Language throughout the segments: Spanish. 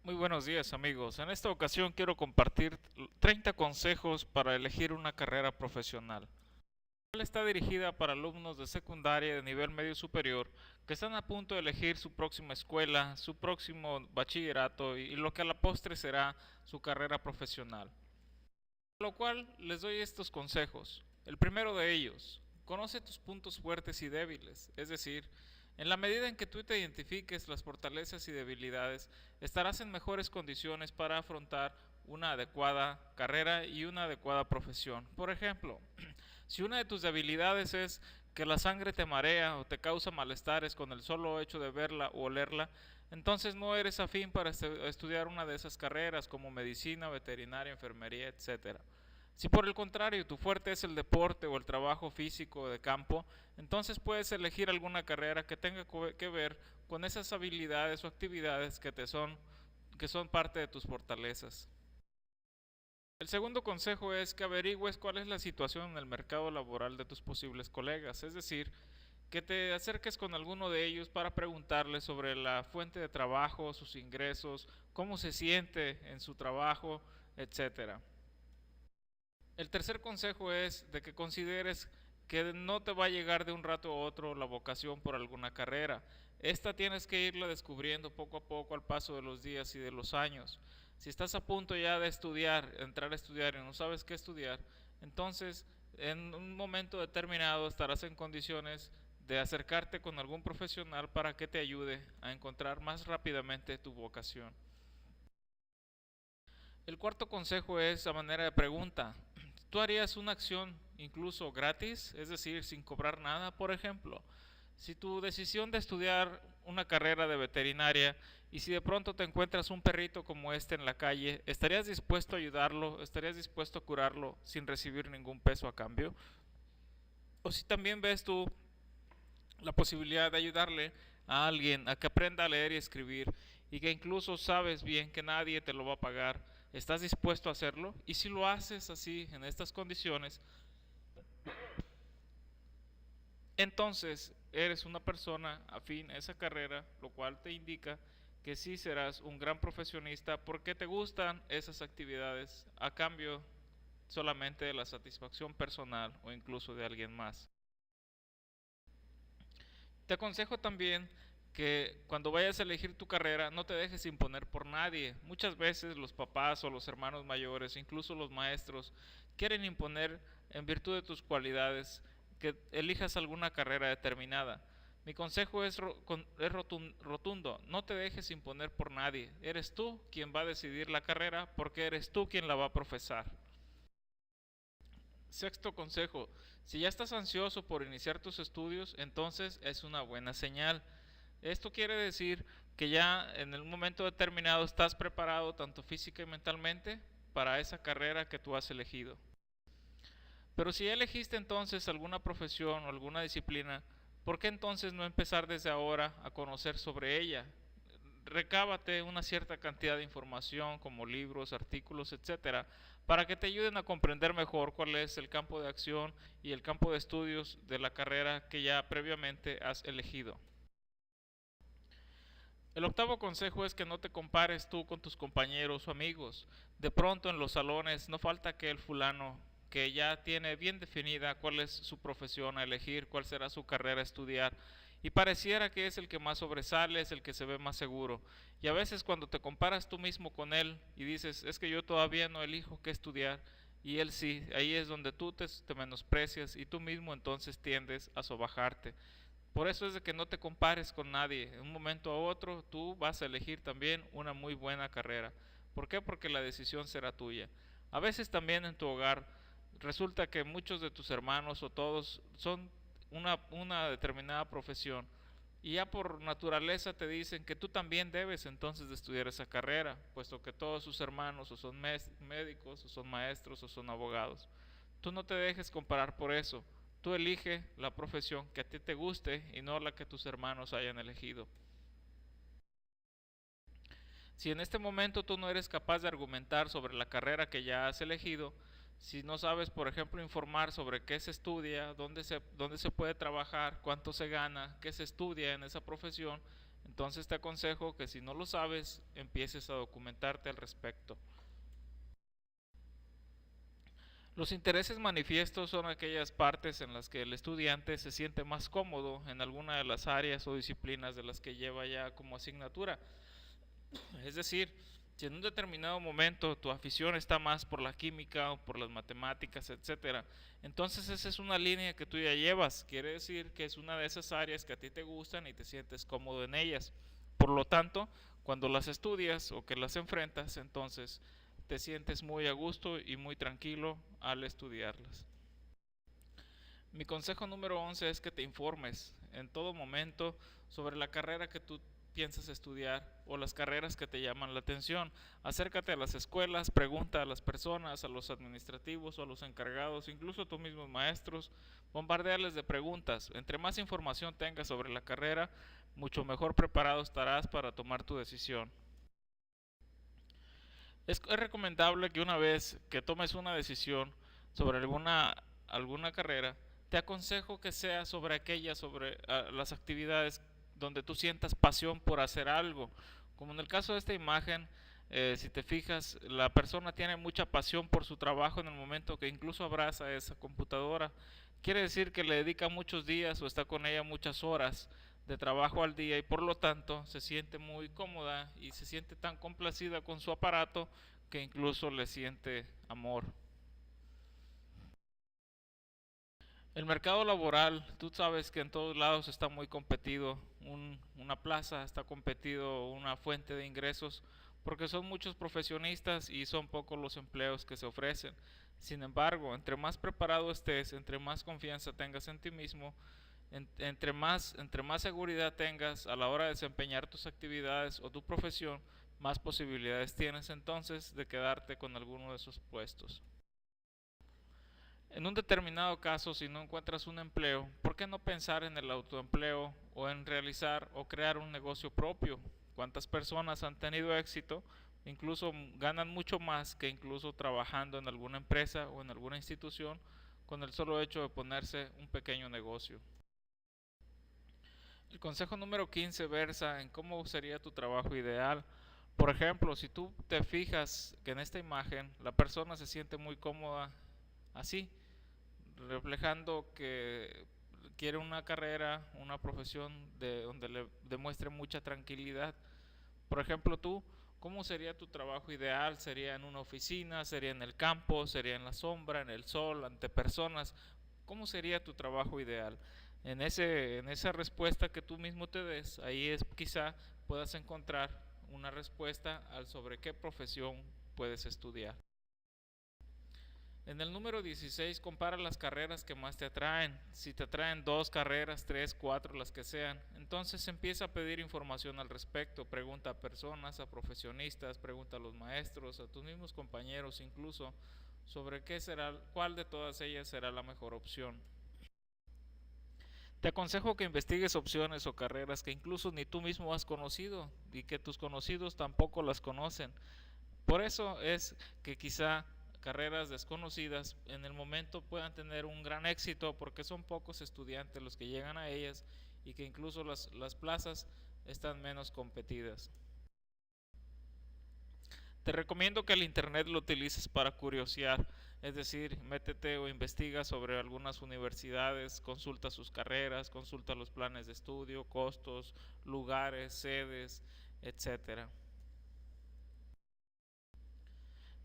Muy buenos días amigos. En esta ocasión quiero compartir 30 consejos para elegir una carrera profesional. Está dirigida para alumnos de secundaria de nivel medio superior que están a punto de elegir su próxima escuela, su próximo bachillerato y lo que a la postre será su carrera profesional. Por lo cual les doy estos consejos. El primero de ellos, conoce tus puntos fuertes y débiles, es decir, en la medida en que tú te identifiques las fortalezas y debilidades, estarás en mejores condiciones para afrontar una adecuada carrera y una adecuada profesión. Por ejemplo, si una de tus debilidades es que la sangre te marea o te causa malestares con el solo hecho de verla o olerla, entonces no eres afín para estudiar una de esas carreras como medicina, veterinaria, enfermería, etcétera. Si por el contrario tu fuerte es el deporte o el trabajo físico de campo, entonces puedes elegir alguna carrera que tenga que ver con esas habilidades o actividades que son parte de tus fortalezas. El segundo consejo es que averigües cuál es la situación en el mercado laboral de tus posibles colegas, es decir, que te acerques con alguno de ellos para preguntarles sobre la fuente de trabajo, sus ingresos, cómo se siente en su trabajo, etcétera. El tercer consejo es de que consideres que no te va a llegar de un rato a otro la vocación por alguna carrera. Esta tienes que irla descubriendo poco a poco al paso de los días y de los años. Si estás a punto ya de estudiar, entrar a estudiar y no sabes qué estudiar, entonces en un momento determinado estarás en condiciones de acercarte con algún profesional para que te ayude a encontrar más rápidamente tu vocación. El cuarto consejo es a manera de pregunta. ¿Tú harías una acción incluso gratis, es decir, sin cobrar nada? Por ejemplo, si tu decisión de estudiar una carrera de veterinaria y si de pronto te encuentras un perrito como este en la calle, ¿estarías dispuesto a ayudarlo? ¿Estarías dispuesto a curarlo sin recibir ningún peso a cambio? O si también ves tú la posibilidad de ayudarle a alguien a que aprenda a leer y escribir y que incluso sabes bien que nadie te lo va a pagar, ¿estás dispuesto a hacerlo? Y si lo haces así, en estas condiciones, entonces eres una persona afín a esa carrera, lo cual te indica que sí serás un gran profesionista porque te gustan esas actividades a cambio solamente de la satisfacción personal o incluso de alguien más. Te aconsejo también que cuando vayas a elegir tu carrera no te dejes imponer por nadie. Muchas veces los papás o los hermanos mayores, incluso los maestros, quieren imponer en virtud de tus cualidades que elijas alguna carrera determinada. Mi consejo es rotundo, no te dejes imponer por nadie. Eres tú quien va a decidir la carrera porque eres tú quien la va a profesar. Sexto consejo, si ya estás ansioso por iniciar tus estudios, entonces es una buena señal. Esto quiere decir que ya en el momento determinado estás preparado tanto física y mentalmente para esa carrera que tú has elegido. Pero si ya elegiste entonces alguna profesión o alguna disciplina, ¿por qué entonces no empezar desde ahora a conocer sobre ella? Recábate una cierta cantidad de información como libros, artículos, etcétera, para que te ayuden a comprender mejor cuál es el campo de acción y el campo de estudios de la carrera que ya previamente has elegido. El octavo consejo es que no te compares tú con tus compañeros o amigos. De pronto en los salones no falta aquel fulano que ya tiene bien definida cuál es su profesión a elegir, cuál será su carrera a estudiar, y pareciera que es el que más sobresale, es el que se ve más seguro. Y a veces cuando te comparas tú mismo con él y dices, es que yo todavía no elijo qué estudiar, y él sí, ahí es donde tú te menosprecias y tú mismo entonces tiendes a sobajarte. Por eso es de que no te compares con nadie. En un momento a otro tú vas a elegir también una muy buena carrera. ¿Por qué? Porque la decisión será tuya. A veces también en tu hogar resulta que muchos de tus hermanos o todos son una determinada profesión y ya por naturaleza te dicen que tú también debes entonces de estudiar esa carrera, puesto que todos sus hermanos o son médicos o son maestros o son abogados. Tú no te dejes comparar por eso. Tú elige la profesión que a ti te guste y no la que tus hermanos hayan elegido. Si en este momento tú no eres capaz de argumentar sobre la carrera que ya has elegido, si no sabes, por ejemplo, informar sobre qué se estudia, dónde se puede trabajar, cuánto se gana, qué se estudia en esa profesión, Entonces te aconsejo que si no lo sabes, empieces a documentarte al respecto. Los intereses manifiestos son aquellas partes en las que el estudiante se siente más cómodo en alguna de las áreas o disciplinas de las que lleva ya como asignatura. Es decir, si en un determinado momento tu afición está más por la química o por las matemáticas, etcétera, entonces esa es una línea que tú ya llevas. Quiere decir que es una de esas áreas que a ti te gustan y te sientes cómodo en ellas. Por lo tanto, cuando las estudias o que las enfrentas, entonces te sientes muy a gusto y muy tranquilo al estudiarlas. Mi consejo número 11 es que te informes en todo momento sobre la carrera que tú piensas estudiar o las carreras que te llaman la atención. Acércate a las escuelas, pregunta a las personas, a los administrativos o a los encargados, incluso a tus mismos maestros, bombardearles de preguntas. Entre más información tengas sobre la carrera, mucho mejor preparado estarás para tomar tu decisión. Es recomendable que una vez que tomes una decisión sobre alguna carrera, te aconsejo que sea sobre sobre las actividades donde tú sientas pasión por hacer algo. Como en el caso de esta imagen, si te fijas, la persona tiene mucha pasión por su trabajo en el momento que incluso abraza esa computadora. Quiere decir que le dedica muchos días o está con ella muchas horas de trabajo al día y por lo tanto se siente muy cómoda y se siente tan complacida con su aparato que incluso le siente amor. El mercado laboral, tú sabes que en todos lados está muy competido, una plaza está competido, una fuente de ingresos, porque son muchos profesionistas y son pocos los empleos que se ofrecen. Sin embargo, entre más preparado estés, entre más confianza tengas en ti mismo, entre más seguridad tengas a la hora de desempeñar tus actividades o tu profesión, más posibilidades tienes entonces de quedarte con alguno de esos puestos. En un determinado caso, si no encuentras un empleo, ¿por qué no pensar en el autoempleo o en realizar o crear un negocio propio? ¿Cuántas personas han tenido éxito? Incluso ganan mucho más que incluso trabajando en alguna empresa o en alguna institución con el solo hecho de ponerse un pequeño negocio. El consejo número 15 versa en cómo sería tu trabajo ideal. Por ejemplo, si tú te fijas que en esta imagen la persona se siente muy cómoda así, reflejando que quiere una carrera, una profesión donde le demuestre mucha tranquilidad. Por ejemplo, tú, ¿cómo sería tu trabajo ideal? ¿Sería en una oficina? ¿Sería en el campo? ¿Sería en la sombra, en el sol, ante personas? ¿Cómo sería tu trabajo ideal? En esa respuesta que tú mismo te des, ahí es quizá puedas encontrar una respuesta al sobre qué profesión puedes estudiar. En el número 16 compara las carreras que más te atraen. Si te atraen dos carreras, tres, cuatro, las que sean, entonces empieza a pedir información al respecto. Pregunta a personas, a profesionistas, pregunta a los maestros, a tus mismos compañeros incluso, sobre cuál de todas ellas será la mejor opción. Te aconsejo que investigues opciones o carreras que incluso ni tú mismo has conocido y que tus conocidos tampoco las conocen. Por eso es que quizá carreras desconocidas en el momento puedan tener un gran éxito porque son pocos estudiantes los que llegan a ellas y que incluso las plazas están menos competidas. Te recomiendo que el internet lo utilices para curiosear, es decir, métete o investiga sobre algunas universidades, consulta sus carreras, consulta los planes de estudio, costos, lugares, sedes, etcétera.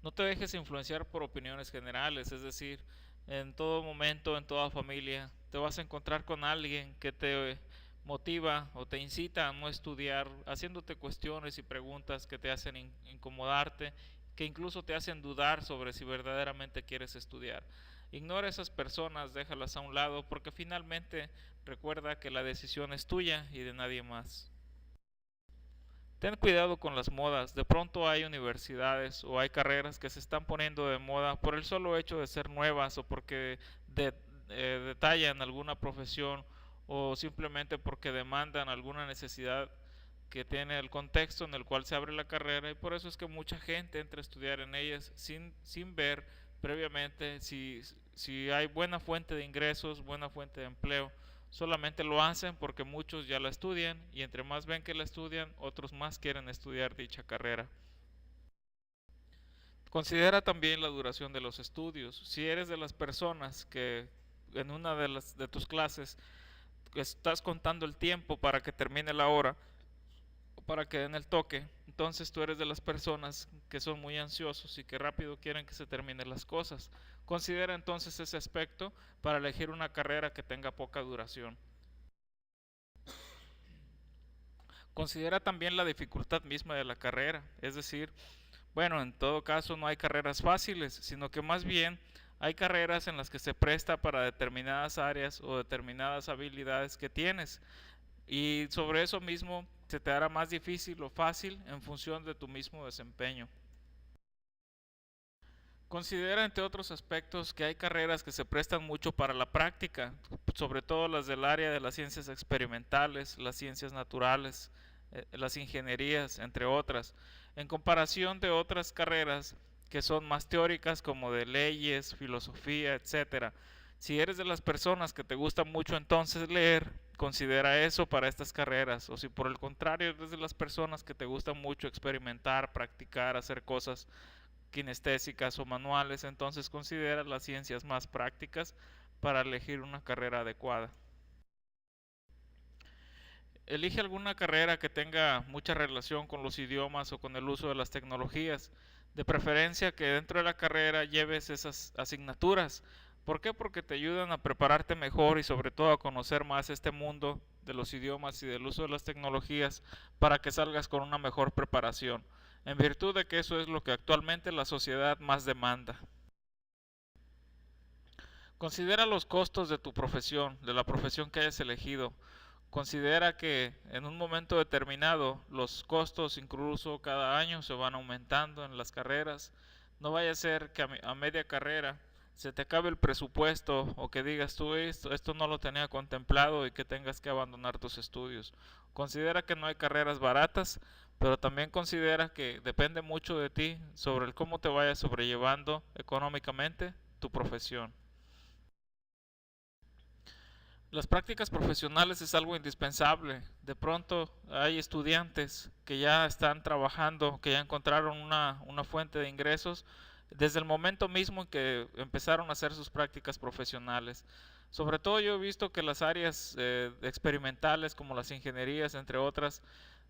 No te dejes influenciar por opiniones generales, es decir, en todo momento, en toda familia, te vas a encontrar con alguien que te motiva o te incita a no estudiar, haciéndote cuestiones y preguntas que te hacen incomodarte, que incluso te hacen dudar sobre si verdaderamente quieres estudiar. Ignora esas personas, déjalas a un lado, porque finalmente recuerda que la decisión es tuya y de nadie más. Ten cuidado con las modas. De pronto hay universidades o hay carreras que se están poniendo de moda por el solo hecho de ser nuevas o porque detallan alguna profesión o simplemente porque demandan alguna necesidad que tiene el contexto en el cual se abre la carrera y por eso es que mucha gente entra a estudiar en ellas sin ver previamente si hay buena fuente de ingresos, buena fuente de empleo Solamente lo hacen porque muchos ya la estudian y entre más ven que la estudian, otros más quieren estudiar dicha carrera. Considera también la duración de los estudios. Si eres de las personas que en una de tus clases estás contando el tiempo para que termine la hora o para que den el toque, entonces tú eres de las personas que son muy ansiosos y que rápido quieren que se terminen las cosas. Considera entonces ese aspecto para elegir una carrera que tenga poca duración. Considera también la dificultad misma de la carrera, es decir, bueno, en todo caso no hay carreras fáciles, sino que más bien hay carreras en las que se presta para determinadas áreas o determinadas habilidades que tienes. Y sobre eso mismo se te hará más difícil o fácil en función de tu mismo desempeño. Considera, entre otros aspectos, que hay carreras que se prestan mucho para la práctica, sobre todo las del área de las ciencias experimentales, las ciencias naturales, las ingenierías, entre otras, en comparación de otras carreras que son más teóricas como de leyes, filosofía, etcétera. Si eres de las personas que te gusta mucho entonces leer, considera eso para estas carreras, o si por el contrario eres de las personas que te gusta mucho experimentar, practicar, hacer cosas kinestésicas o manuales, entonces considera las ciencias más prácticas para elegir una carrera adecuada. Elige alguna carrera que tenga mucha relación con los idiomas o con el uso de las tecnologías. De preferencia que dentro de la carrera lleves esas asignaturas. ¿Por qué? Porque te ayudan a prepararte mejor y sobre todo a conocer más este mundo de los idiomas y del uso de las tecnologías para que salgas con una mejor preparación, en virtud de que eso es lo que actualmente la sociedad más demanda. Considera los costos de tu profesión, de la profesión que hayas elegido. Considera que en un momento determinado los costos incluso cada año se van aumentando en las carreras. No vaya a ser que a media carrera se te acabe el presupuesto o que digas tú esto no lo tenía contemplado y que tengas que abandonar tus estudios. Considera que no hay carreras baratas, pero también considera que depende mucho de ti sobre el cómo te vayas sobrellevando económicamente tu profesión. Las prácticas profesionales es algo indispensable. De pronto hay estudiantes que ya están trabajando, que ya encontraron una fuente de ingresos desde el momento mismo en que empezaron a hacer sus prácticas profesionales. Sobre todo yo he visto que las áreas experimentales como las ingenierías, entre otras,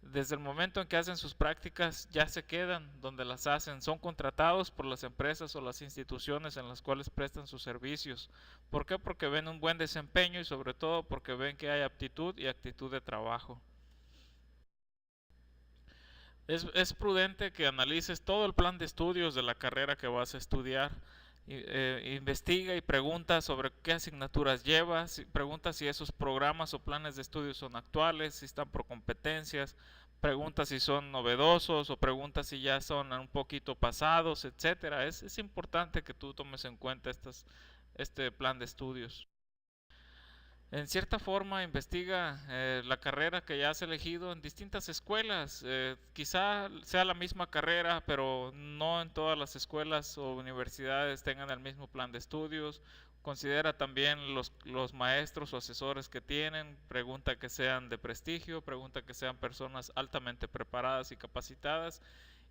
desde el momento en que hacen sus prácticas ya se quedan donde las hacen, son contratados por las empresas o las instituciones en las cuales prestan sus servicios. ¿Por qué? Porque ven un buen desempeño y sobre todo porque ven que hay aptitud y actitud de trabajo. Es prudente que analices todo el plan de estudios de la carrera que vas a estudiar. Investiga y pregunta sobre qué asignaturas llevas, pregunta si esos programas o planes de estudios son actuales, si están por competencias, pregunta si son novedosos o pregunta si ya son un poquito pasados, etcétera. Es importante que tú tomes en cuenta este plan de estudios. En cierta forma investiga la carrera que ya has elegido en distintas escuelas. Quizá sea la misma carrera, pero no en todas las escuelas o universidades tengan el mismo plan de estudios. Considera también los maestros o asesores que tienen. Pregunta que sean de prestigio, pregunta que sean personas altamente preparadas y capacitadas.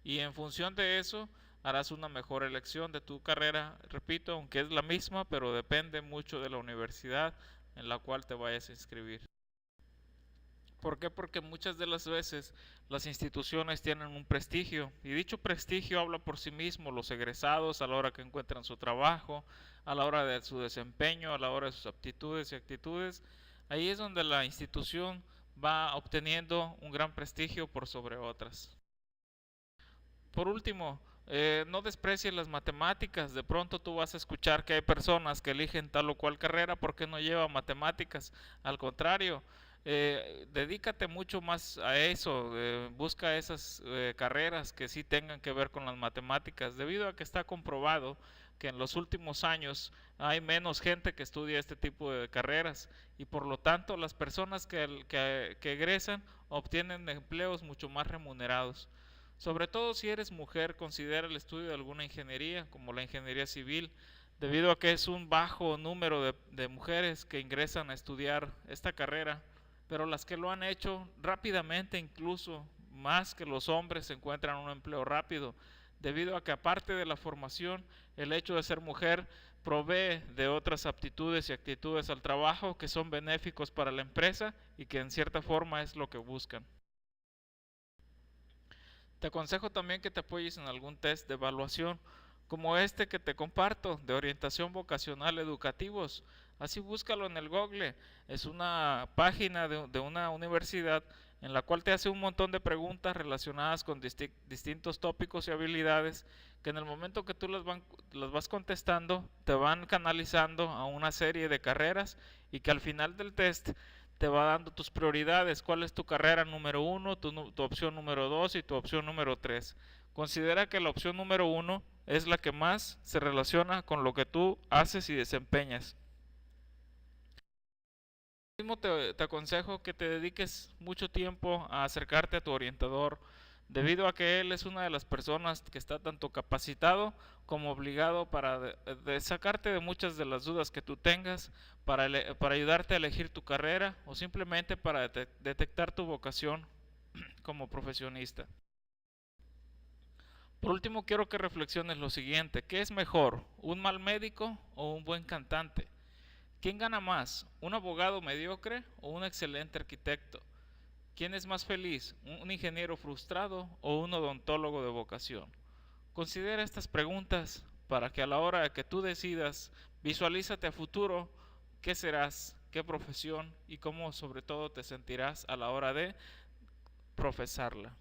Y en función de eso harás una mejor elección de tu carrera. Repito, aunque es la misma, pero depende mucho de la universidad en la cual te vayas a inscribir. ¿Por qué? Porque muchas de las veces las instituciones tienen un prestigio y dicho prestigio habla por sí mismo. Los egresados a la hora que encuentran su trabajo, a la hora de su desempeño, a la hora de sus aptitudes y actitudes, ahí es donde la institución va obteniendo un gran prestigio por sobre otras. Por último, no desprecies las matemáticas. De pronto tú vas a escuchar que hay personas que eligen tal o cual carrera porque no lleva matemáticas. Al contrario, dedícate mucho más a eso. Busca esas carreras que sí tengan que ver con las matemáticas, debido a que está comprobado que en los últimos años hay menos gente que estudia este tipo de carreras y por lo tanto las personas que egresan obtienen empleos mucho más remunerados. Sobre todo si eres mujer, considera el estudio de alguna ingeniería, como la ingeniería civil. debido a que es un bajo número de mujeres que ingresan a estudiar esta carrera, pero las que lo han hecho rápidamente, incluso más que los hombres, se encuentran un empleo rápido, debido a que aparte de la formación, el hecho de ser mujer provee de otras aptitudes y actitudes al trabajo que son benéficos para la empresa y que en cierta forma es lo que buscan. Te aconsejo también que te apoyes en algún test de evaluación, como este que te comparto, de orientación vocacional educativos. Así búscalo en el Google. Es una página de una universidad en la cual te hace un montón de preguntas relacionadas con distintos tópicos y habilidades que en el momento que tú las vas contestando, te van canalizando a una serie de carreras y que al final del test te va dando tus prioridades, cuál es tu carrera número uno, tu opción número dos y tu opción número tres. Considera que la opción número uno es la que más se relaciona con lo que tú haces y desempeñas. Mismo te aconsejo que te dediques mucho tiempo a acercarte a tu orientador, debido a que él es una de las personas que está tanto capacitado como obligado para sacarte de muchas de las dudas que tú tengas, para ayudarte a elegir tu carrera o simplemente para detectar tu vocación como profesionista. Por último, quiero que reflexiones lo siguiente: ¿qué es mejor, un mal médico o un buen cantante? ¿Quién gana más, un abogado mediocre o un excelente arquitecto? ¿Quién es más feliz, un ingeniero frustrado o un odontólogo de vocación? Considera estas preguntas para que a la hora de que tú decidas, visualízate a futuro qué serás, qué profesión y cómo sobre todo te sentirás a la hora de profesarla.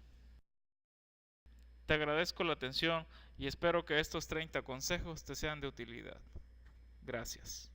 Te agradezco la atención y espero que estos 30 consejos te sean de utilidad. Gracias.